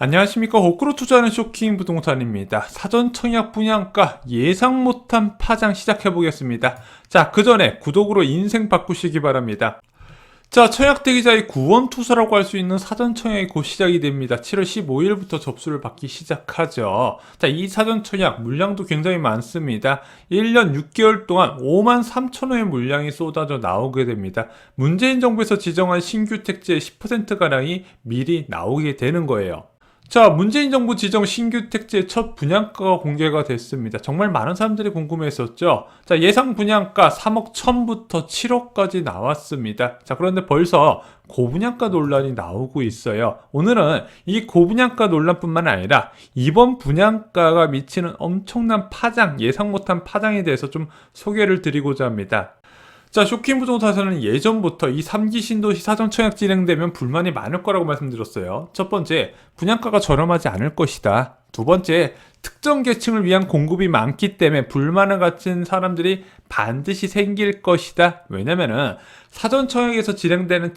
안녕하십니까. 거꾸로 투자하는 쇼킹 부동산입니다. 사전 청약 분양가 예상 못한 파장 시작해보겠습니다. 자, 그 전에 구독으로 인생 바꾸시기 바랍니다. 자, 청약 대기자의 구원 투자라고 할 수 있는 사전 청약이 곧 시작이 됩니다. 7월 15일부터 접수를 받기 시작하죠. 자, 이 사전 청약 물량도 굉장히 많습니다. 1년 6개월 동안 5만 3천 호의 물량이 쏟아져 나오게 됩니다. 문재인 정부에서 지정한 신규 택지의 10%가량이 미리 나오게 되는 거예요. 자, 문재인 정부 지정 신규 택지의 첫 분양가가 공개가 됐습니다. 정말 많은 사람들이 궁금했었죠. 자, 예상 분양가 3억 1천부터 7억까지 나왔습니다. 자, 그런데 벌써 고분양가 논란이 나오고 있어요. 오늘은 이 고분양가 논란뿐만 아니라 이번 분양가가 미치는 엄청난 파장, 예상 못한 파장에 대해서 좀 소개를 드리고자 합니다. 자, 쇼킹 부동산에서는 예전부터 이 3기 신도시 사전 청약 진행되면 불만이 많을 거라고 말씀드렸어요. 첫 번째, 분양가가 저렴하지 않을 것이다. 두 번째, 특정 계층을 위한 공급이 많기 때문에 불만을 가진 사람들이 반드시 생길 것이다. 왜냐면은 사전 청약에서 진행되는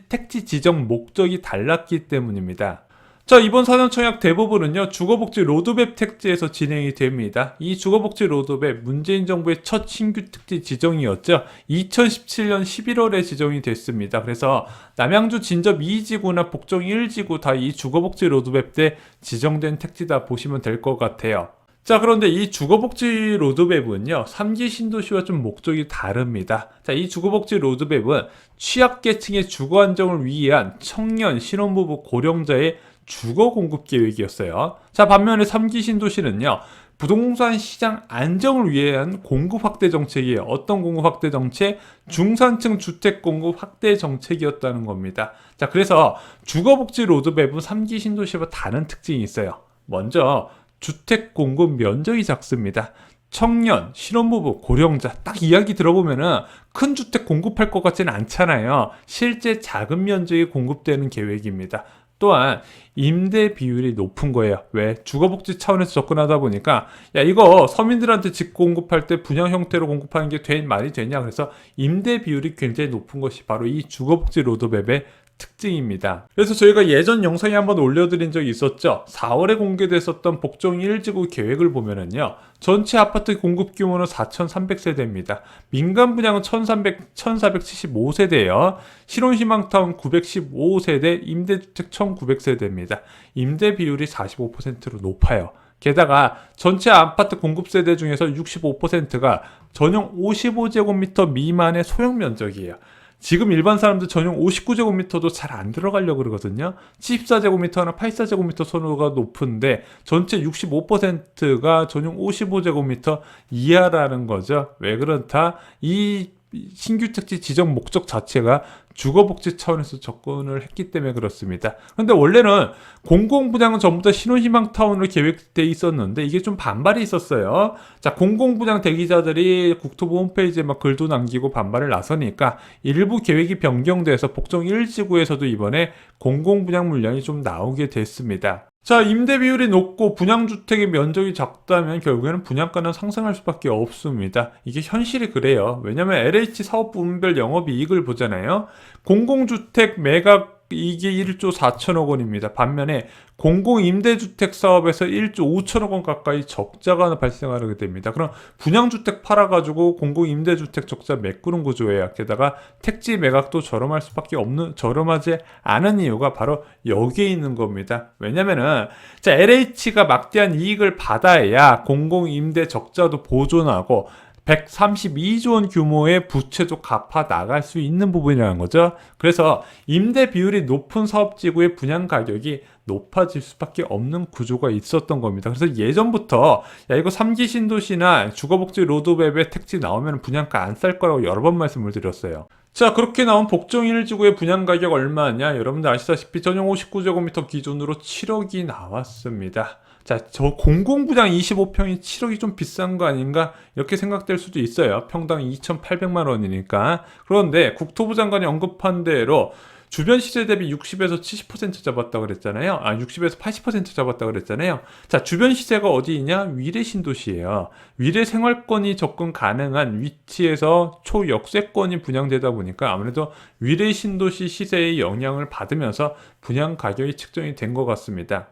택지 지정 목적이 달랐기 때문입니다. 자, 이번 사전 청약 대부분은요, 주거복지 로드맵 택지에서 진행이 됩니다. 이 주거복지 로드맵 문재인 정부의 첫 신규 택지 지정이었죠. 2017년 11월에 지정이 됐습니다. 그래서 남양주 진접 2지구나 복정 1지구 다 이 주거복지 로드맵 때 지정된 택지다 보시면 될 것 같아요. 자, 그런데 이 주거복지 로드맵은요, 3기 신도시와 좀 목적이 다릅니다. 자, 이 주거복지 로드맵은 취약계층의 주거 안정을 위한 청년, 신혼부부, 고령자의 주거 공급 계획이었어요. 자, 반면에 3기 신도시는요, 부동산 시장 안정을 위한 공급 확대 정책이에요. 어떤 공급 확대 정책? 중산층 주택 공급 확대 정책이었다는 겁니다. 자, 그래서 주거복지 로드맵은 3기 신도시와 다른 특징이 있어요. 먼저 주택 공급 면적이 작습니다. 청년, 신혼부부, 고령자 딱 이야기 들어보면은 큰 주택 공급할 것 같지는 않잖아요. 실제 작은 면적이 공급되는 계획입니다. 또한 임대 비율이 높은 거예요. 왜? 주거복지 차원에서 접근하다 보니까 야, 이거 서민들한테 집 공급할 때 분양 형태로 공급하는 게 된 말이 되냐. 그래서 임대 비율이 굉장히 높은 것이 바로 이 주거복지 로드맵의 특징입니다. 그래서 저희가 예전 영상에 한번 올려드린 적이 있었죠. 4월에 공개됐었던 복정 1지구 계획을 보면은요, 전체 아파트 공급 규모는 4,300세대입니다. 민간 분양은 1,475세대예요. 실혼희망타운 915세대, 임대주택 1,900세대입니다. 임대 비율이 45%로 높아요. 게다가 전체 아파트 공급 세대 중에서 65%가 전용 55제곱미터 미만의 소형 면적이에요. 지금 일반 사람들 전용 59제곱미터도 잘 안 들어가려고 그러거든요. 74제곱미터나 84제곱미터 선호가 높은데 전체 65%가 전용 55제곱미터 이하라는 거죠. 왜 그렇다? 이 신규 택지 지정 목적 자체가 주거복지 차원에서 접근을 했기 때문에 그렇습니다. 그런데 원래는 공공분양은 전부 다 신혼희망타운으로 계획돼 있었는데 이게 좀 반발이 있었어요. 자, 공공분양 대기자들이 국토부 홈페이지에 막 글도 남기고 반발을 나서니까 일부 계획이 변경돼서 복정 1지구에서도 이번에 공공분양 물량이 좀 나오게 됐습니다. 자, 임대 비율이 높고 분양주택의 면적이 작다면 결국에는 분양가는 상승할 수밖에 없습니다. 이게 현실이 그래요. 왜냐면 LH 사업 부문별 영업이익을 보잖아요. 공공주택 매각 이게 1조 4천억 원입니다. 반면에 공공임대주택 사업에서 1조 5천억 원 가까이 적자가 발생하게 됩니다. 그럼 분양주택 팔아가지고 공공임대주택 적자 메꾸는 구조예요. 게다가 택지 매각도 저렴하지 않은 이유가 바로 여기에 있는 겁니다. 왜냐면은 자, LH가 막대한 이익을 받아야 공공임대 적자도 보존하고 132조 원 규모의 부채도 갚아 나갈 수 있는 부분이라는 거죠. 그래서 임대 비율이 높은 사업지구의 분양 가격이 높아질 수밖에 없는 구조가 있었던 겁니다. 그래서 예전부터 야, 이거 3기 신도시나 주거복지 로드맵에 택지 나오면 분양가 안 쌀 거라고 여러 번 말씀을 드렸어요. 자, 그렇게 나온 복정 1지구의 분양 가격 얼마냐? 여러분들 아시다시피 전용 59제곱미터 기준으로 7억이 나왔습니다. 자, 저 공공분양 25평이 7억이 좀 비싼 거 아닌가? 이렇게 생각될 수도 있어요. 평당 2,800만 원이니까. 그런데 국토부 장관이 언급한 대로 주변 시세 대비 60에서 70% 잡았다 그랬잖아요. 60에서 80% 잡았다 그랬잖아요. 자, 주변 시세가 어디 있냐? 위례 신도시예요. 위례 생활권이 접근 가능한 위치에서 초역세권이 분양되다 보니까 아무래도 위례 신도시 시세의 영향을 받으면서 분양 가격이 측정이 된 것 같습니다.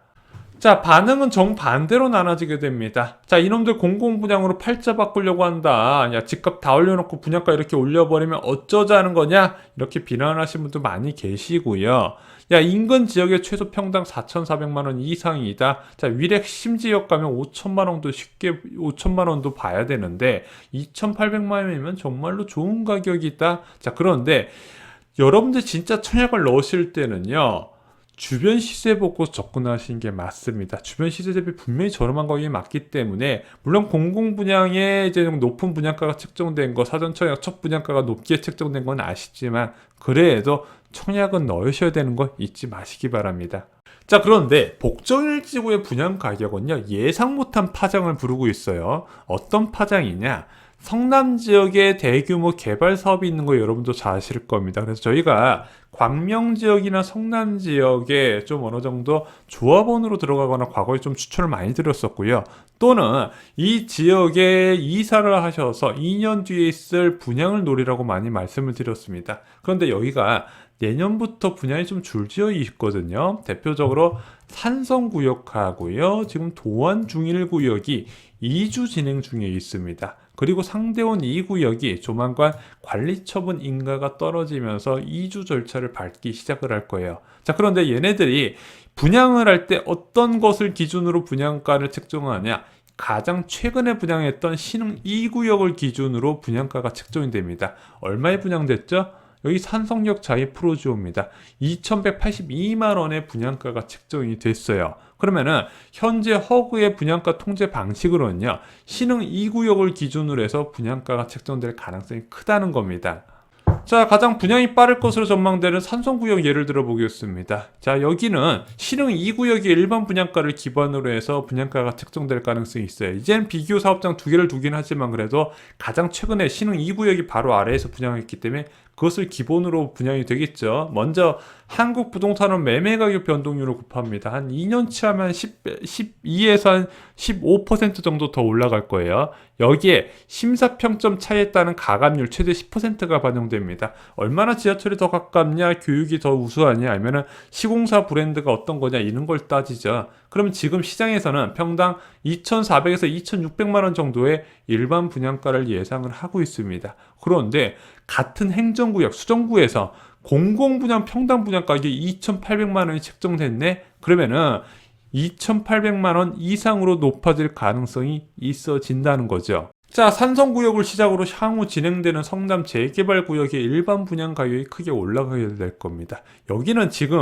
자, 반응은 정반대로 나눠지게 됩니다. 자, 이놈들 공공분양으로 팔자 바꾸려고 한다. 야, 집값 다 올려놓고 분양가 이렇게 올려버리면 어쩌자는 거냐? 이렇게 비난하시는 분도 많이 계시고요. 야, 인근 지역의 최소 평당 4,400만 원 이상이다. 자, 위례 핵심 지역 가면 5천만 원도 쉽게 5천만 원도 봐야 되는데 2,800만 원이면 정말로 좋은 가격이다. 자, 그런데 여러분들 진짜 청약을 넣으실 때는요. 주변 시세 보고 접근하시는 게 맞습니다. 주변 시세 대비 분명히 저렴한 가격이 맞기 때문에 물론 공공분양에 이제 높은 분양가가 책정된 거 사전 청약 첫 분양가가 높게 책정된 건 아시지만 그래도 청약은 넣으셔야 되는 거 잊지 마시기 바랍니다. 자, 그런데 복정일지구의 분양 가격은요 예상 못한 파장을 부르고 있어요. 어떤 파장이냐? 성남 지역에 대규모 개발 사업이 있는 거 여러분도 잘 아실 겁니다. 그래서 저희가 광명 지역이나 성남 지역에 좀 어느 정도 조합원으로 들어가거나 과거에 좀 추천을 많이 드렸었고요. 또는 이 지역에 이사를 하셔서 2년 뒤에 있을 분양을 노리라고 많이 말씀을 드렸습니다. 그런데 여기가 내년부터 분양이 좀 줄지어 있거든요. 대표적으로 산성구역하고요. 지금 도안 중일구역이 2주 진행 중에 있습니다. 그리고 상대원 2구역이 조만간 관리처분 인가가 떨어지면서 2주 절차를 밟기 시작을 할 거예요. 자, 그런데 얘네들이 분양을 할 때 어떤 것을 기준으로 분양가를 책정하냐? 가장 최근에 분양했던 신흥 2구역을 기준으로 분양가가 책정이 됩니다. 얼마에 분양됐죠? 여기 산성역 자이 프로지오입니다. 2,182만 원의 분양가가 책정이 됐어요. 그러면은 현재 허그의 분양가 통제 방식으로는요. 신흥 2구역을 기준으로 해서 분양가가 책정될 가능성이 크다는 겁니다. 자, 가장 분양이 빠를 것으로 전망되는 산성구역 예를 들어 보겠습니다. 자, 여기는 신흥 2구역의 일반 분양가를 기반으로 해서 분양가가 책정될 가능성이 있어요. 이제는 비교 사업장 두 개를 두긴 하지만 그래도 가장 최근에 신흥 2구역이 바로 아래에서 분양했기 때문에 그것을 기본으로 분양이 되겠죠. 먼저 한국부동산은 매매가격 변동률을 곱합니다. 한 2년치 하면 12에서 한 15% 정도 더 올라갈 거예요. 여기에 심사평점 차이에 따른 가감률 최대 10%가 반영됩니다. 얼마나 지하철이 더 가깝냐, 교육이 더 우수하냐, 아니면 시공사 브랜드가 어떤 거냐 이런 걸 따지죠. 그러면 지금 시장에서는 평당 2,400에서 2,600만 원 정도의 일반 분양가를 예상을 하고 있습니다. 그런데 같은 행정구역, 수정구에서 공공분양 평당 분양 가격이 2,800만 원이 책정됐네? 그러면은 2,800만 원 이상으로 높아질 가능성이 있어진다는 거죠. 자, 산성구역을 시작으로 향후 진행되는 성남 재개발구역의 일반 분양 가격이 크게 올라가게 될 겁니다. 여기는 지금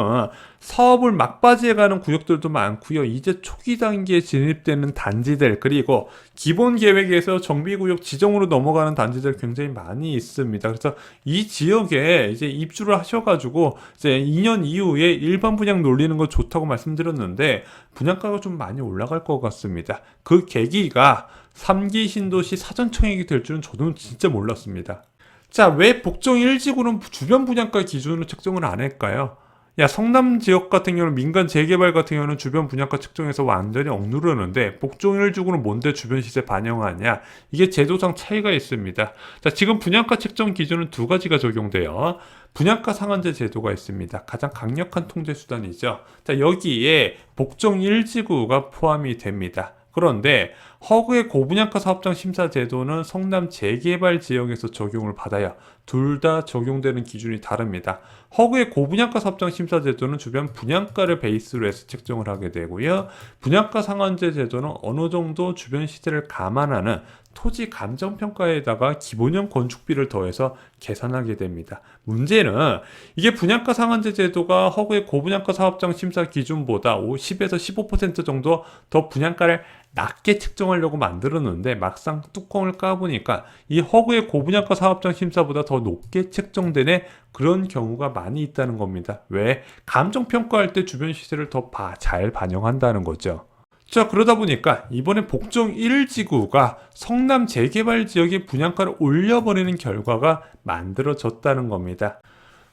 사업을 막바지에 가는 구역들도 많고요. 이제 초기 단계에 진입되는 단지들 그리고 기본 계획에서 정비구역 지정으로 넘어가는 단지들 굉장히 많이 있습니다. 그래서 이 지역에 이제 입주를 하셔가지고 이제 2년 이후에 일반 분양 놀리는 거 좋다고 말씀드렸는데 분양가가 좀 많이 올라갈 것 같습니다. 그 계기가 3기 신도시 사전 청약이 될 줄은 저도 진짜 몰랐습니다. 자, 왜 복정 1지구는 주변 분양가 기준으로 책정을 안 할까요? 야, 성남 지역 같은 경우는 민간 재개발 같은 경우는 주변 분양가 책정해서 완전히 억누르는데 복정 1지구는 뭔데 주변 시세 반영하냐? 이게 제도상 차이가 있습니다. 자, 지금 분양가 책정 기준은 두 가지가 적용돼요. 분양가 상한제 제도가 있습니다. 가장 강력한 통제 수단이죠. 자, 여기에 복정 1지구가 포함이 됩니다. 그런데 허그의 고분양가 사업장 심사 제도는 성남 재개발 지역에서 적용을 받아요. 둘 다 적용되는 기준이 다릅니다. 허그의 고분양가 사업장 심사 제도는 주변 분양가를 베이스로 해서 책정을 하게 되고요. 분양가 상한제 제도는 어느 정도 주변 시세를 감안하는 토지 감정평가에다가 기본형 건축비를 더해서 계산하게 됩니다. 문제는 이게 분양가 상한제 제도가 허그의 고분양가 사업장 심사 기준보다 10에서 15% 정도 더 분양가를 낮게 책정하려고 만들었는데 막상 뚜껑을 까보니까 이 허그의 고분양가 사업장 심사보다 더 높게 책정되는 그런 경우가 많이 있다는 겁니다. 왜? 감정평가할 때 주변 시세를 더 잘 반영한다는 거죠. 자, 그러다 보니까 이번에 복정 1지구가 성남 재개발 지역의 분양가를 올려버리는 결과가 만들어졌다는 겁니다.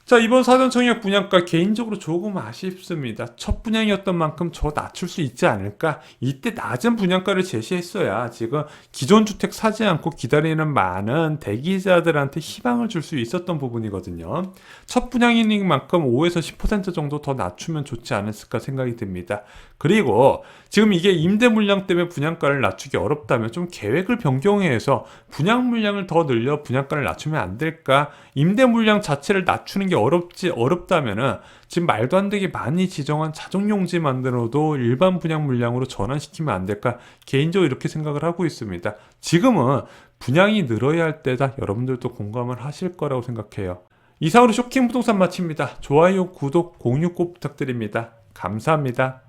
자, 이번 사전 청약 분양가 개인적으로 조금 아쉽습니다. 첫 분양이었던 만큼 더 낮출 수 있지 않을까? 이때 낮은 분양가를 제시했어야 지금 기존 주택 사지 않고 기다리는 많은 대기자들한테 희망을 줄 수 있었던 부분이거든요. 첫 분양인 만큼 5에서 10% 정도 더 낮추면 좋지 않았을까 생각이 듭니다. 그리고 지금 이게 임대 물량 때문에 분양가를 낮추기 어렵다면 좀 계획을 변경해서 분양 물량을 더 늘려 분양가를 낮추면 안 될까? 임대 물량 자체를 낮추는 게 어렵다면은 지금 말도 안 되게 많이 지정한 자동용지 만들어도 일반 분양 물량으로 전환시키면 안 될까? 개인적으로 이렇게 생각을 하고 있습니다. 지금은 분양이 늘어야 할 때다. 여러분들도 공감을 하실 거라고 생각해요. 이상으로 쇼킹 부동산 마칩니다. 좋아요, 구독, 공유 꼭 부탁드립니다. 감사합니다.